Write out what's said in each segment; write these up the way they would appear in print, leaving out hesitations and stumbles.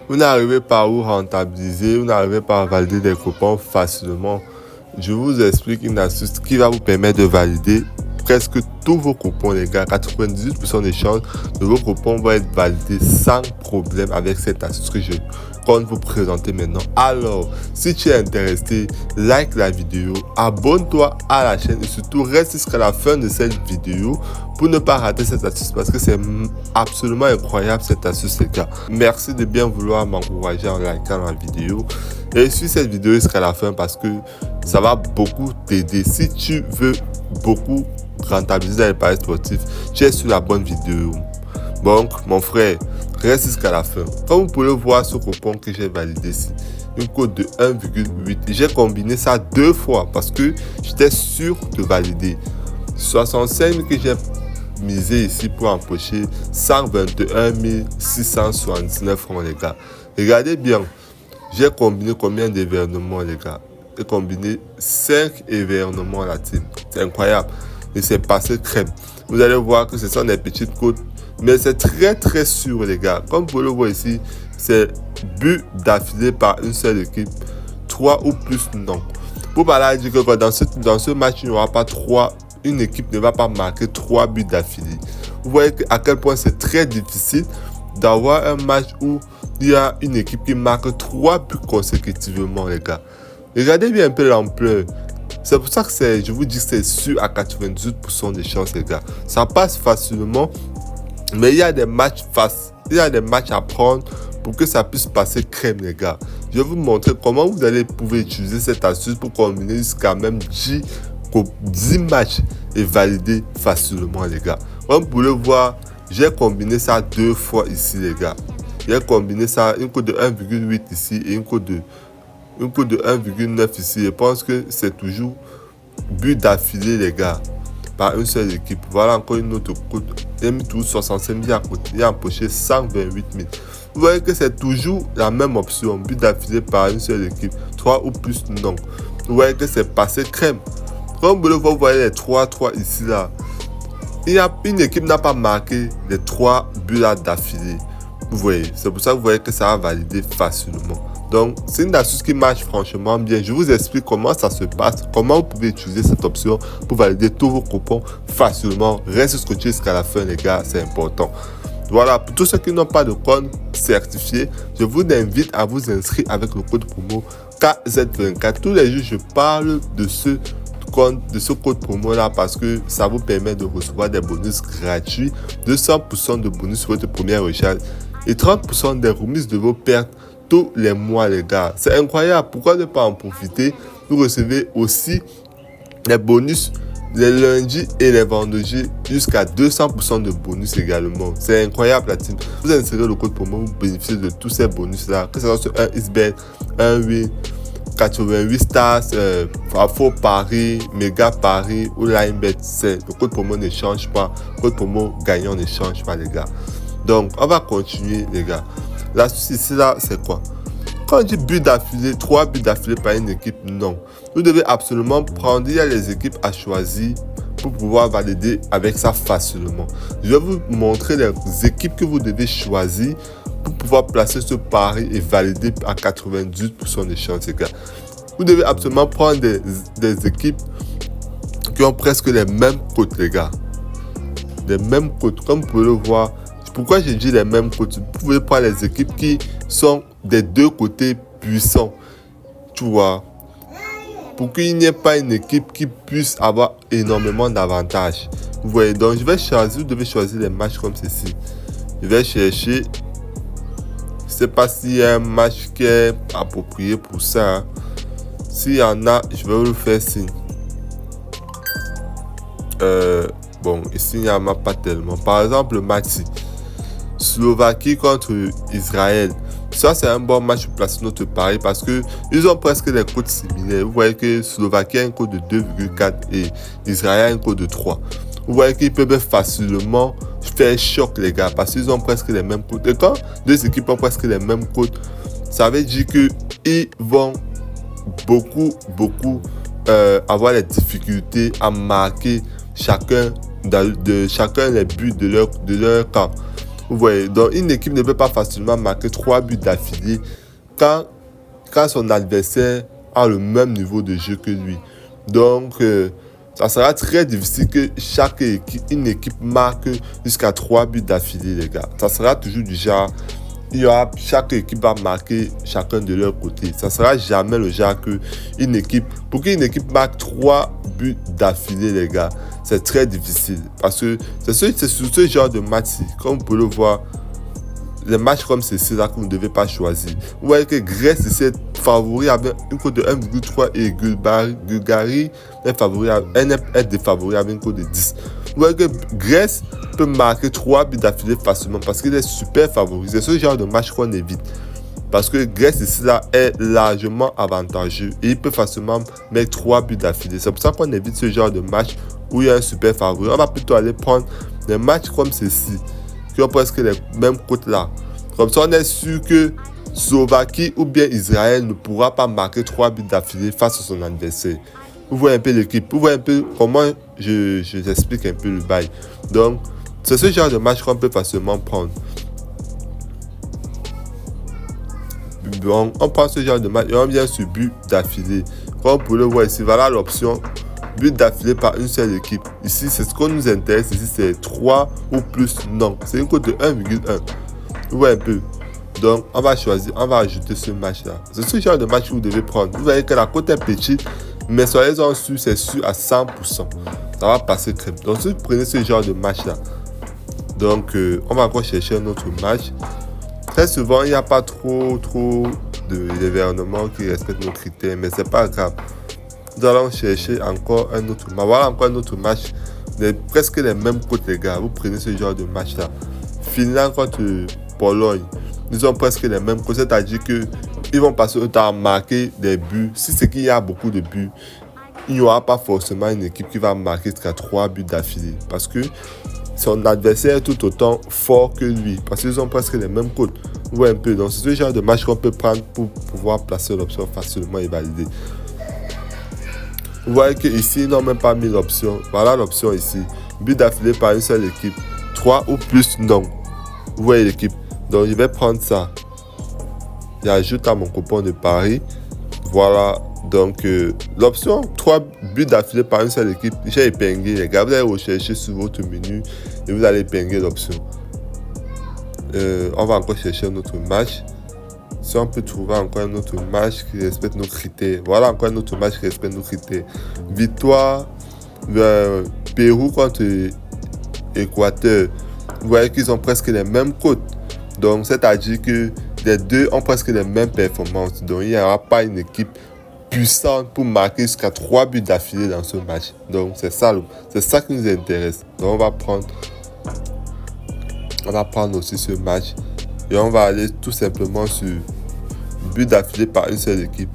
vous n'arrivez pas à vous rentabiliser, vous n'arrivez pas à valider des coupons facilement, je vous explique une astuce qui va vous permettre de valider presque tous vos coupons, les gars. 98% des chances de vos coupons vont être validés sans problème avec cette astuce que je compte vous présenter maintenant. Alors, si tu es intéressé, like la vidéo, abonne-toi à la chaîne et surtout reste jusqu'à la fin de cette vidéo pour ne pas rater cette astuce parce que c'est absolument incroyable cette astuce, les gars. Merci de bien vouloir m'encourager en likant la vidéo et suis cette vidéo jusqu'à la fin parce que ça va beaucoup t'aider. Si tu veux beaucoup rentabiliser les paris sportifs, tu es sur la bonne vidéo. Donc, mon frère, reste jusqu'à la fin. Comme vous pouvez voir ce coupon que j'ai validé ici, une cote de 1,8. J'ai combiné ça 2 fois parce que j'étais sûr de valider. 65 000 que j'ai misé ici pour empocher 121 679 francs, les gars. Regardez bien, j'ai combiné combien d'événements, les gars? J'ai combiné 5 événements la team. C'est incroyable. Et c'est passé crème. Vous allez voir que ce sont des petites cotes, mais c'est très sûr, les gars. Comme vous pouvez le voir ici, c'est but d'affilée par une seule équipe, 3 ou plus non. Pour parler, dire que dans ce match, il n'y aura pas 3, une équipe ne va pas marquer 3 buts d'affilée. Vous voyez à quel point c'est très difficile d'avoir un match où il y a une équipe qui marque 3 buts consécutivement, les gars. Regardez bien un peu l'ampleur. C'est pour ça que je vous dis que c'est sûr à 98% des chances, les gars. Ça passe facilement, mais il y a des matchs à prendre pour que ça puisse passer crème, les gars. Je vais vous montrer comment vous allez pouvoir utiliser cette astuce pour combiner jusqu'à même 10 matchs et valider facilement, les gars. Comme vous pouvez le voir, j'ai combiné ça 2 fois ici, les gars. J'ai combiné ça, une cote de 1,8 ici et une cote de 1,9 ici. Je pense que c'est toujours but d'affilée, les gars, par une seule équipe. Voilà encore une autre cote. J'ai mis tout 65 000 à côté. J'ai empoché 128 000. Vous voyez que c'est toujours la même option. But d'affilée par une seule équipe. 3 ou plus non. Vous voyez que c'est passé crème. Comme vous le voyez, vous voyez les 3 ici là. Une équipe n'a pas marqué les 3 buts là d'affilée. Vous voyez, c'est pour ça que vous voyez que ça va valider facilement. Donc, c'est une astuce qui marche franchement bien. Je vous explique comment ça se passe, comment vous pouvez utiliser cette option pour valider tous vos coupons facilement. Restez scotché jusqu'à la fin, les gars, c'est important. Voilà, pour tous ceux qui n'ont pas de compte certifié, je vous invite à vous inscrire avec le code promo KZ24. Tous les jours, je parle de ce code promo là parce que ça vous permet de recevoir des bonus gratuits, 200% de bonus sur votre première recharge et 30% des remises de vos pertes tous les mois, les gars. C'est incroyable. Pourquoi ne pas en profiter? Vous recevez aussi les bonus les lundis et les vendredis jusqu'à 200% de bonus également. C'est incroyable, la team. Vous insérez le code promo, vous bénéficiez de tous ces bonus là, que ce soit sur un XBet, un Win, 88 stars, faux Paris, méga Paris ou Linebet. Le code promo ne change pas. Le code promo gagnant ne change pas, les gars. Donc, on va continuer, les gars. L'astuce ici, là, c'est quoi? Quand on dit but d'affilée, 3 buts d'affilée par une équipe, non. Vous devez absolument prendre, il y a les équipes à choisir pour pouvoir valider avec ça facilement. Je vais vous montrer les équipes que vous devez choisir pour pouvoir placer ce pari et valider à 98% de chances, les gars. Vous devez absolument prendre des équipes qui ont presque les mêmes cotes, les gars. Les mêmes cotes, comme vous pouvez le voir. Pourquoi j'ai dit les mêmes cotes? Vous pouvez prendre les équipes qui sont des deux côtés puissants. Tu vois, pour qu'il n'y ait pas une équipe qui puisse avoir énormément d'avantages. Vous voyez, donc vous devez choisir les matchs comme ceci. Je vais chercher. Je ne sais pas s'il y a un match qui est approprié pour ça. S'il y en a, je vais vous le faire signe. Bon, ici il n'y en a pas tellement. Par exemple, le match ici. Slovaquie contre Israël. Ça, c'est un bon match pour placer notre pari parce que ils ont presque des cotes similaires. Vous voyez que Slovaquie a un code de 2,4 et Israël a un code de 3. Vous voyez qu'ils peuvent facilement faire choc, les gars, parce qu'ils ont presque les mêmes cotes. Et quand deux équipes ont presque les mêmes cotes, ça veut dire qu'ils vont beaucoup avoir les difficultés à marquer chacun les buts de leur camp. Vous voyez, donc une équipe ne peut pas facilement marquer 3 buts d'affilée quand son adversaire a le même niveau de jeu que lui. Donc, ça sera très difficile que une équipe marque jusqu'à 3 buts d'affilée, les gars. Ça sera toujours du genre, chaque équipe va marquer chacun de leur côté. Ça sera jamais le genre pour qu'une équipe marque 3 buts d'affilée, les gars, c'est très difficile. Parce que c'est sur ce genre de match-ci, comme vous pouvez le voir, les matchs comme ceci là que vous ne devez pas choisir. Vous voyez que Grèce ici est favori avec une cote de 1,3 et Bulgarie est défavori avec une cote de 10. Vous voyez que Grèce peut marquer 3 buts d'affilée facilement parce qu'il est super favori. C'est ce genre de match qu'on évite. Parce que Grèce ici là est largement avantageux et il peut facilement mettre 3 buts d'affilée. C'est pour ça qu'on évite ce genre de match où il y a un super favori. On va plutôt aller prendre des matchs comme ceci qui ont presque les mêmes cotes là. Comme ça, on est sûr que Slovaquie ou bien Israël ne pourra pas marquer 3 buts d'affilée face à son adversaire. Vous voyez un peu l'équipe, vous voyez un peu comment je vous explique un peu le bail. Donc, c'est ce genre de match qu'on peut facilement prendre. Bon, on prend ce genre de match et on vient sur but d'affilée. Comme vous pouvez le voir ici, voilà l'option but d'affilée par une seule équipe. Ici, c'est ce qu'on nous intéresse. Ici, c'est 3 ou plus non. C'est une cote de 1,1. Vous voyez un peu. Donc, on va choisir, on va ajouter ce match-là. C'est ce genre de match que vous devez prendre. Vous voyez que la cote est petite, mais soyez-en sûr, c'est sûr à 100%. Ça va passer crème. Donc, si vous prenez ce genre de match-là, donc, on va encore chercher un autre match. Très souvent, il n'y a pas trop d'événements qui respectent nos critères, mais c'est pas grave. Nous allons chercher encore un autre match. Voilà encore un autre match. Presque les mêmes cotes, les gars. Vous prenez ce genre de match-là. Finlande contre Pologne. Ils ont presque les mêmes cotes. C'est-à-dire qu'ils vont passer le temps à marquer des buts. Si c'est qu'il y a beaucoup de buts, il n'y aura pas forcément une équipe qui va marquer jusqu'à 3 buts d'affilée. Parce que son adversaire est tout autant fort que lui. Parce qu'ils ont presque les mêmes cotes. Vous voyez un peu. Donc, c'est ce genre de match qu'on peut prendre pour pouvoir placer l'option facilement et valider. Vous voyez qu'ici, ils n'ont même pas mis l'option. Voilà l'option ici. But d'affilée par une seule équipe. 3 ou plus non. Vous voyez l'équipe. Donc, je vais prendre ça. J'ajoute à mon coupon de Paris. Voilà. Donc, l'option 3 buts d'affilée par une seule équipe. J'ai épinglé. Les gars, vous allez rechercher sur votre menu et vous allez épingler l'option. On va encore chercher un autre match. Si on peut trouver encore un autre match qui respecte nos critères. Voilà encore un autre match qui respecte nos critères. Victoire Pérou contre Équateur. Vous voyez qu'ils ont presque les mêmes cotes. Donc, c'est-à-dire que les deux ont presque les mêmes performances. Donc, il n'y aura pas une équipe puissante pour marquer jusqu'à 3 buts d'affilée dans ce match. Donc, c'est ça qui nous intéresse. Donc, on va prendre aussi ce match. Et on va aller tout simplement sur but d'affilée par une seule équipe.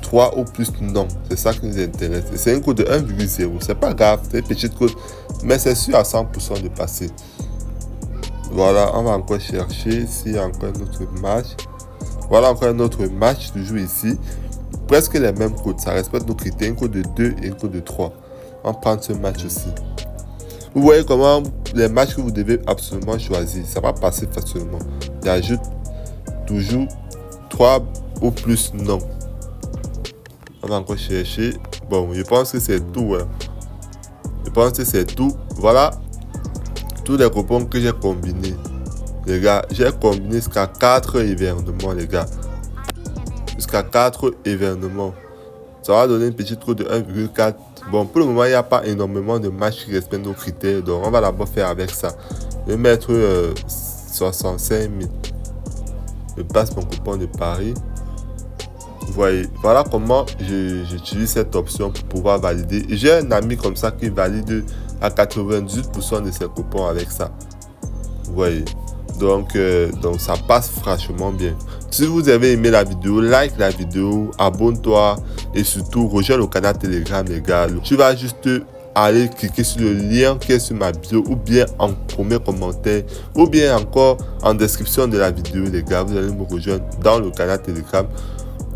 3 ou plus non. C'est ça qui nous intéresse. Et c'est une cote de 1,0. C'est pas grave, c'est une petite cote. Mais c'est sûr à 100% de passer. Voilà, on va encore chercher s'il y a encore un autre match. Voilà encore un autre match, toujours ici. Presque les mêmes cotes. Ça respecte nos critères. Une cote de 2 et une cote de 3. On prend ce match aussi. Vous voyez comment les matchs que vous devez absolument choisir, ça va passer facilement. J'ajoute toujours 3 ou plus non. On va encore chercher. Bon, je pense que c'est tout. Hein. Je pense que c'est tout. Voilà tous les coupons que j'ai combinés. Les gars, j'ai combiné jusqu'à 4 événements, les gars. Jusqu'à 4 événements. Ça va donner une petite cote de 1,4. Bon, pour le moment, il n'y a pas énormément de matchs qui respectent nos critères. Donc, on va d'abord faire avec ça. Je vais mettre 65 000. Je passe mon coupon de Paris. Vous voyez, voilà comment j'utilise cette option pour pouvoir valider. Et j'ai un ami comme ça qui valide à 98% de ses coupons avec ça. Vous voyez. Donc ça passe franchement bien. Si vous avez aimé la vidéo, like la vidéo, abonne-toi et surtout rejoins le canal Telegram, les gars. Tu vas juste aller cliquer sur le lien qui est sur ma vidéo ou bien en premier commentaire ou bien encore en description de la vidéo, les gars. Vous allez me rejoindre dans le canal Telegram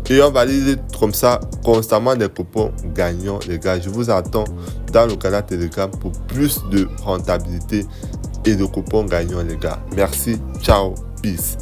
et on valide comme ça constamment des coupons gagnants, les gars. Je vous attends dans le canal Telegram pour plus de rentabilité et de coupons gagnants les gars. Merci, ciao, peace.